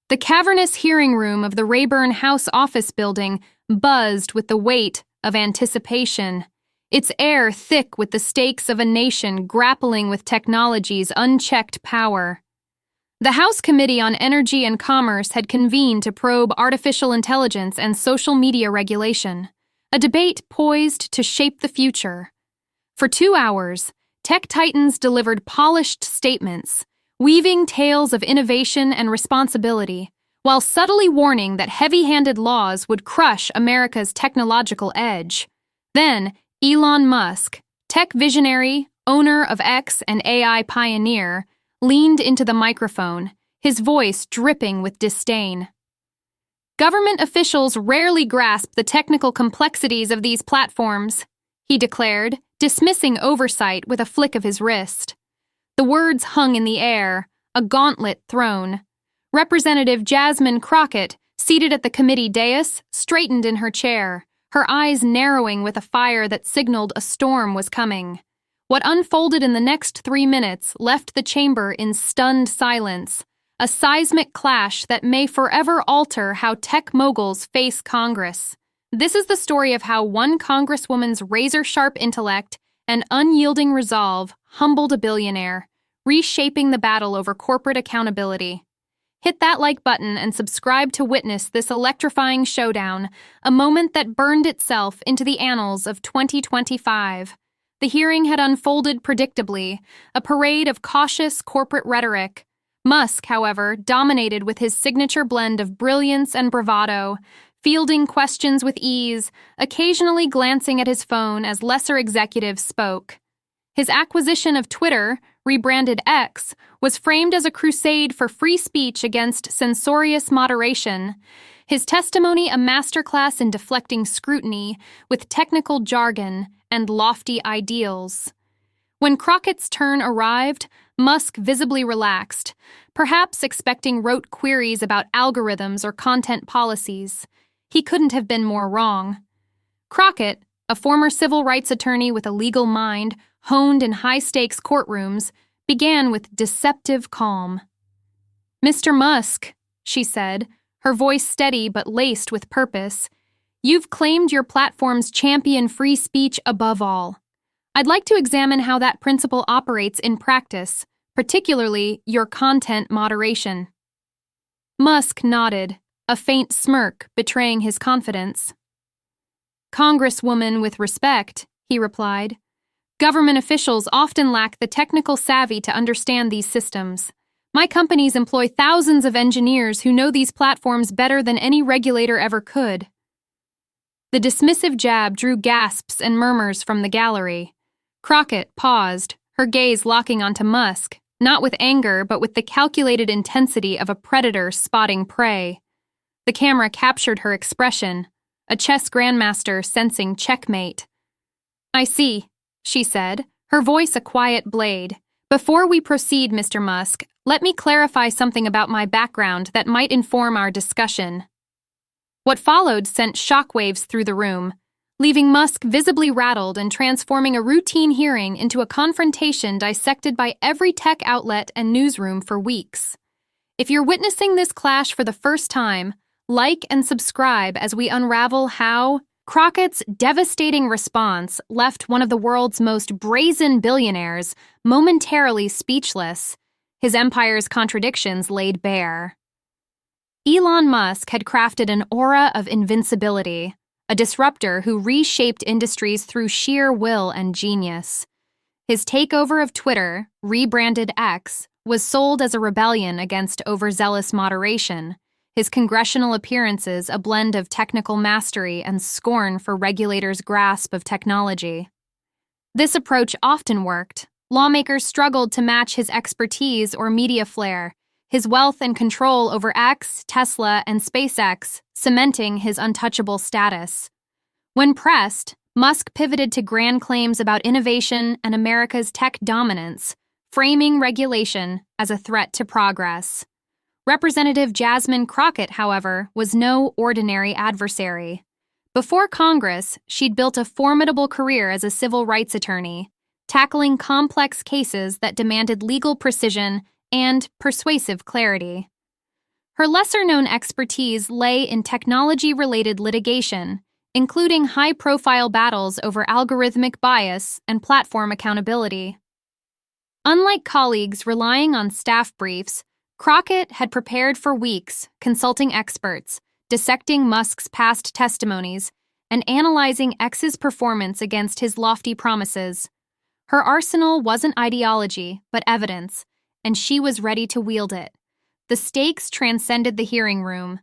The cavernous hearing room of the Rayburn House office building buzzed with the weight of anticipation, its air thick with the stakes of a nation grappling with technology's unchecked power. The House Committee on Energy and Commerce had convened to probe artificial intelligence and social media regulation, a debate poised to shape the future. For 2 hours, tech titans delivered polished statements, weaving tales of innovation and responsibility, while subtly warning that heavy-handed laws would crush America's technological edge. Then, Elon Musk, tech visionary, owner of X and AI pioneer, leaned into the microphone, his voice dripping with disdain. Government officials rarely grasp the technical complexities of these platforms, he declared, dismissing oversight with a flick of his wrist. The words hung in the air, a gauntlet thrown. Representative Jasmine Crockett, seated at the committee dais, straightened in her chair, her eyes narrowing with a fire that signaled a storm was coming. What unfolded in the next 3 minutes left the chamber in stunned silence, a seismic clash that may forever alter how tech moguls face Congress. This is the story of how one Congresswoman's razor-sharp intellect and unyielding resolve humbled a billionaire, reshaping the battle over corporate accountability. Hit that like button and subscribe to witness this electrifying showdown, a moment that burned itself into the annals of 2025. The hearing had unfolded predictably, a parade of cautious corporate rhetoric. Musk, however, dominated with his signature blend of brilliance and bravado, fielding questions with ease, occasionally glancing at his phone as lesser executives spoke. His acquisition of Twitter, rebranded X, was framed as a crusade for free speech against censorious moderation, his testimony a masterclass in deflecting scrutiny with technical jargon and lofty ideals. When Crockett's turn arrived, Musk visibly relaxed, perhaps expecting rote queries about algorithms or content policies. He couldn't have been more wrong. Crockett, a former civil rights attorney with a legal mind honed in high-stakes courtrooms, began with deceptive calm. "Mr. Musk," she said, her voice steady but laced with purpose, "you've claimed your platform's champion free speech above all. I'd like to examine how that principle operates in practice, particularly your content moderation." Musk nodded, a faint smirk betraying his confidence. "Congresswoman with respect," he replied. "Government officials often lack the technical savvy to understand these systems. My companies employ thousands of engineers who know these platforms better than any regulator ever could." The dismissive jab drew gasps and murmurs from the gallery. Crockett paused, her gaze locking onto Musk, not with anger but with the calculated intensity of a predator spotting prey. The camera captured her expression, a chess grandmaster sensing checkmate. "I see," she said, her voice a quiet blade. "Before we proceed, Mr. Musk, let me clarify something about my background that might inform our discussion." What followed sent shockwaves through the room, leaving Musk visibly rattled and transforming a routine hearing into a confrontation dissected by every tech outlet and newsroom for weeks. If you're witnessing this clash for the first time, like and subscribe as we unravel how Crockett's devastating response left one of the world's most brazen billionaires momentarily speechless, his empire's contradictions laid bare. Elon Musk had crafted an aura of invincibility, a disruptor who reshaped industries through sheer will and genius. His takeover of Twitter, rebranded X, was sold as a rebellion against overzealous moderation, his congressional appearances a blend of technical mastery and scorn for regulators' grasp of technology. This approach often worked. Lawmakers struggled to match his expertise or media flair, his wealth and control over X, Tesla, and SpaceX, cementing his untouchable status. When pressed, Musk pivoted to grand claims about innovation and America's tech dominance, framing regulation as a threat to progress. Representative Jasmine Crockett, however, was no ordinary adversary. Before Congress, she'd built a formidable career as a civil rights attorney, tackling complex cases that demanded legal precision and persuasive clarity. Her lesser-known expertise lay in technology-related litigation, including high-profile battles over algorithmic bias and platform accountability. Unlike colleagues relying on staff briefs, Crockett had prepared for weeks, consulting experts, dissecting Musk's past testimonies, and analyzing X's performance against his lofty promises. Her arsenal wasn't ideology, but evidence, and she was ready to wield it. The stakes transcended the hearing room.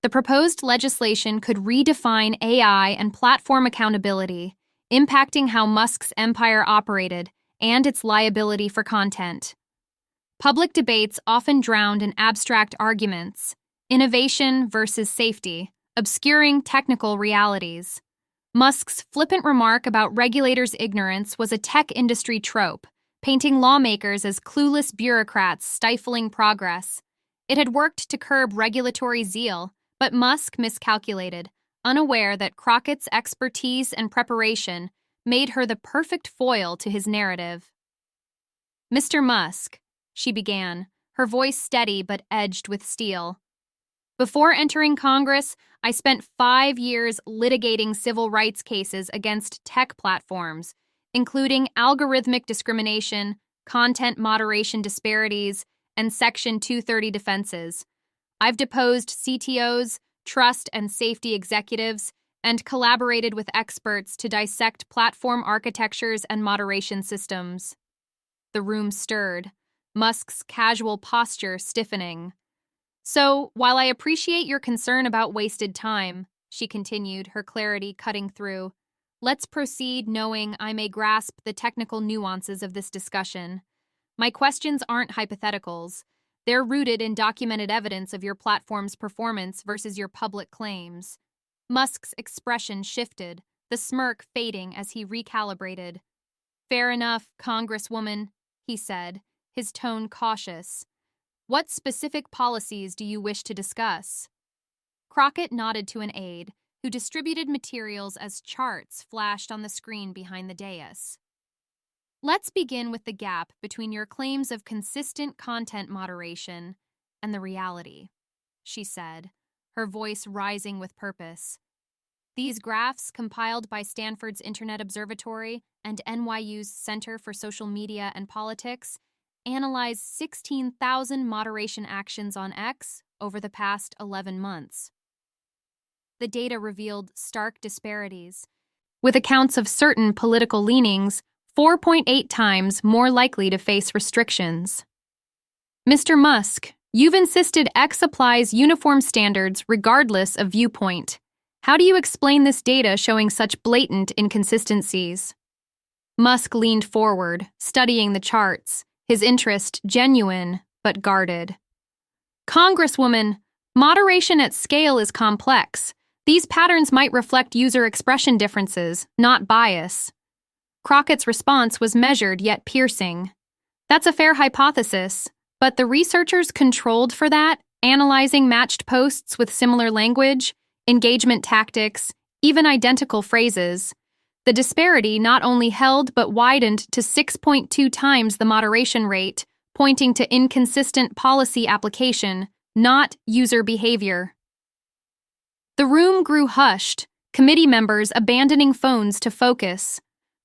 The proposed legislation could redefine AI and platform accountability, impacting how Musk's empire operated and its liability for content. Public debates often drowned in abstract arguments, innovation versus safety, obscuring technical realities. Musk's flippant remark about regulators' ignorance was a tech industry trope, painting lawmakers as clueless bureaucrats stifling progress. It had worked to curb regulatory zeal, but Musk miscalculated, unaware that Crockett's expertise and preparation made her the perfect foil to his narrative. "Mr. Musk," she began, her voice steady but edged with steel. "Before entering Congress, I spent 5 years litigating civil rights cases against tech platforms, including algorithmic discrimination, content moderation disparities, and Section 230 defenses. I've deposed CTOs, trust and safety executives, and collaborated with experts to dissect platform architectures and moderation systems." The room stirred, Musk's casual posture stiffening. "So, while I appreciate your concern about wasted time," she continued, her clarity cutting through, "let's proceed knowing I may grasp the technical nuances of this discussion. My questions aren't hypotheticals. They're rooted in documented evidence of your platform's performance versus your public claims." Musk's expression shifted, the smirk fading as he recalibrated. "Fair enough, Congresswoman," he said, his tone cautious. "What specific policies do you wish to discuss?" Crockett nodded to an aide, who distributed materials as charts flashed on the screen behind the dais. "Let's begin with the gap between your claims of consistent content moderation and the reality," she said, her voice rising with purpose. "These graphs, compiled by Stanford's Internet Observatory and NYU's Center for Social Media and Politics, analyze 16,000 moderation actions on X over the past 11 months. The data revealed stark disparities, with accounts of certain political leanings 4.8 times more likely to face restrictions. Mr. Musk, you've insisted X applies uniform standards regardless of viewpoint. How do you explain this data showing such blatant inconsistencies?" Musk leaned forward, studying the charts, his interest genuine but guarded. "Congresswoman, moderation at scale is complex. These patterns might reflect user expression differences, not bias." Crockett's response was measured yet piercing. "That's a fair hypothesis, but the researchers controlled for that, analyzing matched posts with similar language, engagement tactics, even identical phrases. The disparity not only held but widened to 6.2 times the moderation rate, pointing to inconsistent policy application, not user behavior." The room grew hushed, committee members abandoning phones to focus.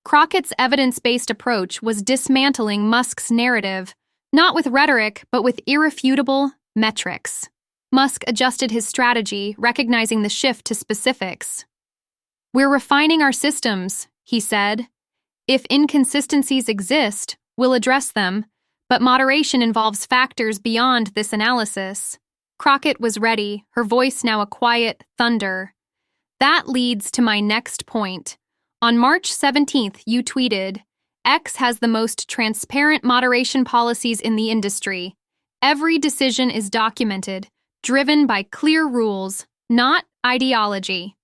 Crockett's evidence-based approach was dismantling Musk's narrative, not with rhetoric, but with irrefutable metrics. Musk adjusted his strategy, recognizing the shift to specifics. "We're refining our systems," he said. "If inconsistencies exist, we'll address them, but moderation involves factors beyond this analysis." Crockett was ready, her voice now a quiet thunder. "That leads to my next point. On March 17th, you tweeted, 'X has the most transparent moderation policies in the industry. Every decision is documented, driven by clear rules, not ideology.'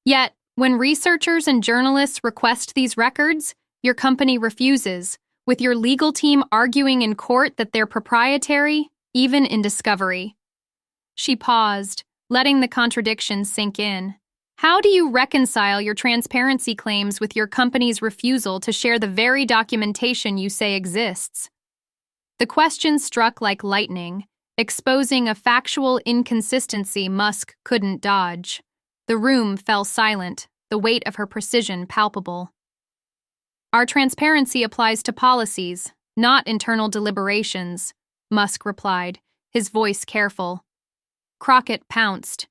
Yet, when researchers and journalists request these records, your company refuses, with your legal team arguing in court that they're proprietary, even in discovery." She paused, letting the contradiction sink in. "How do you reconcile your transparency claims with your company's refusal to share the very documentation you say exists?" The question struck like lightning, exposing a factual inconsistency Musk couldn't dodge. The room fell silent, the weight of her precision palpable. "Our transparency applies to policies, not internal deliberations," Musk replied, his voice careful. Crockett pounced.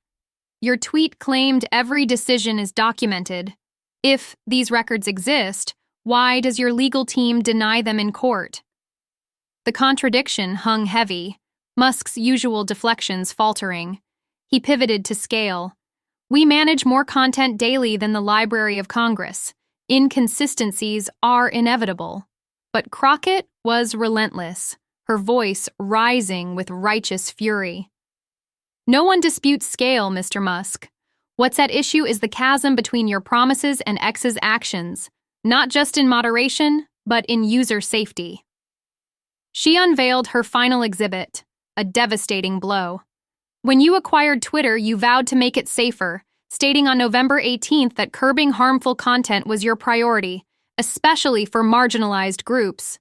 "Your tweet claimed every decision is documented. If these records exist, why does your legal team deny them in court?" The contradiction hung heavy, Musk's usual deflections faltering. He pivoted to scale. "We manage more content daily than the Library of Congress. Inconsistencies are inevitable." But Crockett was relentless, her voice rising with righteous fury. "No one disputes scale, Mr. Musk. What's at issue is the chasm between your promises and X's actions, not just in moderation, but in user safety." She unveiled her final exhibit, a devastating blow. "When you acquired Twitter, you vowed to make it safer, stating on November 18th that curbing harmful content was your priority, especially for marginalized groups."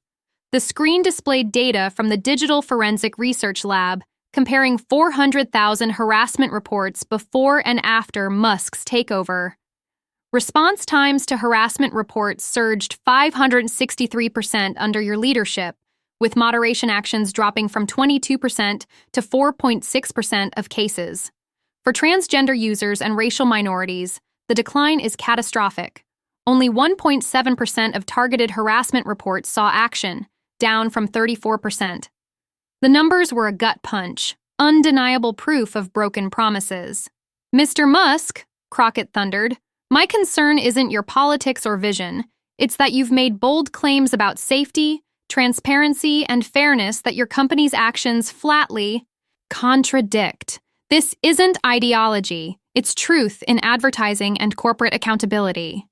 The screen displayed data from the Digital Forensic Research Lab, comparing 400,000 harassment reports before and after Musk's takeover. Response times to harassment reports surged 563% under your leadership, with moderation actions dropping from 22% to 4.6% of cases. For transgender users and racial minorities, the decline is catastrophic. Only 1.7% of targeted harassment reports saw action, down from 34%. The numbers were a gut punch, undeniable proof of broken promises. "Mr. Musk," Crockett thundered, "my concern isn't your politics or vision. It's that you've made bold claims about safety, transparency, and fairness that your company's actions flatly contradict. This isn't ideology. It's truth in advertising and corporate accountability."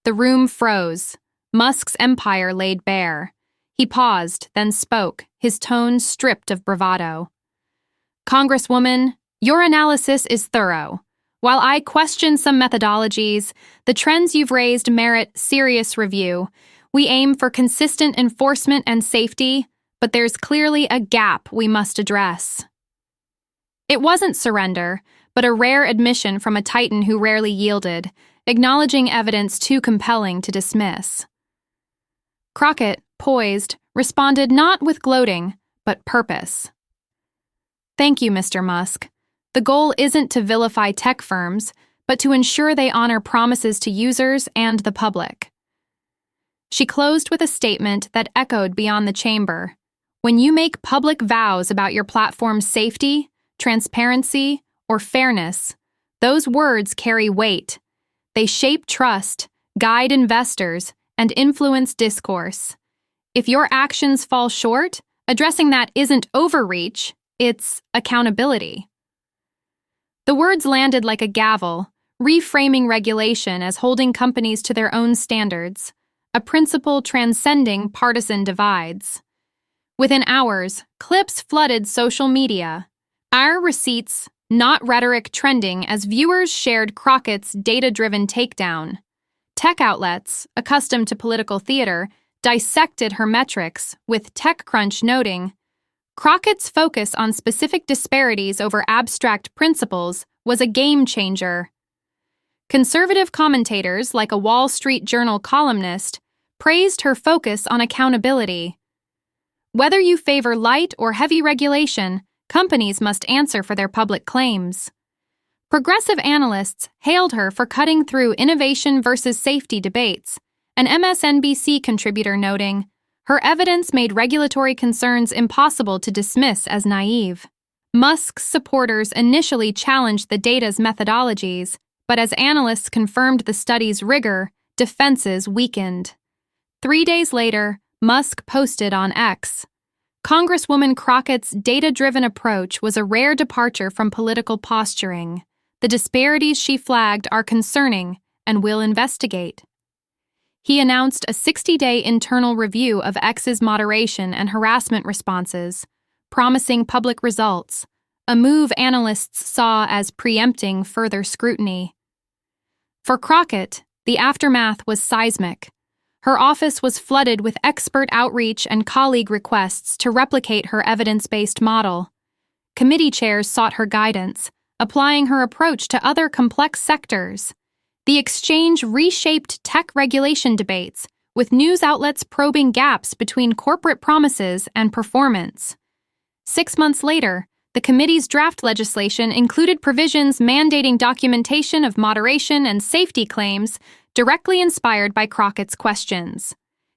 The room froze. Musk's empire laid bare. He paused, then spoke, his tone stripped of bravado. "Congresswoman, your analysis is thorough. While I question some methodologies, the trends you've raised merit serious review. We aim for consistent enforcement and safety, but there's clearly a gap we must address." It wasn't surrender, but a rare admission from a titan who rarely yielded, acknowledging evidence too compelling to dismiss. Crockett, poised, responded not with gloating, but purpose. "Thank you, Mr. Musk. The goal isn't to vilify tech firms, but to ensure they honor promises to users and the public." She closed with a statement that echoed beyond the chamber. "When you make public vows about your platform's safety, transparency, or fairness, those words carry weight. They shape trust, guide investors, and influence discourse. If your actions fall short, addressing that isn't overreach, it's accountability." The words landed like a gavel, reframing regulation as holding companies to their own standards, a principle transcending partisan divides. Within hours, clips flooded social media. Our receipts, not rhetoric, trending as viewers shared Crockett's data-driven takedown. Tech outlets, accustomed to political theater, dissected her metrics, with TechCrunch noting, "Crockett's focus on specific disparities over abstract principles was a game changer." Conservative commentators, like a Wall Street Journal columnist, praised her focus on accountability. Whether you favor light or heavy regulation, companies must answer for their public claims. Progressive analysts hailed her for cutting through innovation versus safety debates, an MSNBC contributor noting, "Her evidence made regulatory concerns impossible to dismiss as naive." Musk's supporters initially challenged the data's methodologies, but as analysts confirmed the study's rigor, defenses weakened. 3 days later, Musk posted on X, "Congresswoman Crockett's data-driven approach was a rare departure from political posturing. The disparities she flagged are concerning and will investigate." He announced a 60-day internal review of X's moderation and harassment responses, promising public results, a move analysts saw as preempting further scrutiny. For Crockett, the aftermath was seismic. Her office was flooded with expert outreach and colleague requests to replicate her evidence-based model. Committee chairs sought her guidance, applying her approach to other complex sectors. The exchange reshaped tech regulation debates, with news outlets probing gaps between corporate promises and performance. 6 months later, the committee's draft legislation included provisions mandating documentation of moderation and safety claims directly inspired by Crockett's questions.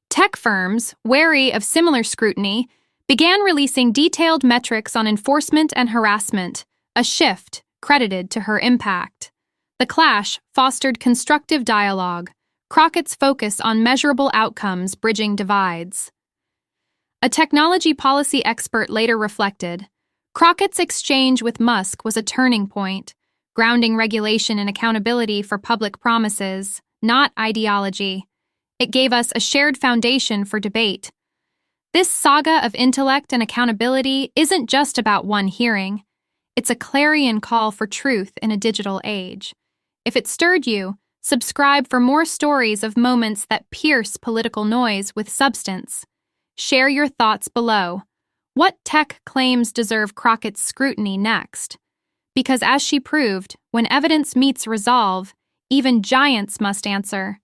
Tech firms, wary of similar scrutiny, began releasing detailed metrics on enforcement and harassment, a shift credited to her impact. The clash fostered constructive dialogue, Crockett's focus on measurable outcomes bridging divides. A technology policy expert later reflected, Crockett's exchange with Musk was a turning point, grounding regulation and accountability for public promises, not ideology. It gave us a shared foundation for debate. This saga of intellect and accountability isn't just about one hearing. It's a clarion call for truth in a digital age. If it stirred you, subscribe for more stories of moments that pierce political noise with substance. Share your thoughts below. What tech claims deserve Crockett's scrutiny next? Because as she proved, when evidence meets resolve, even giants must answer.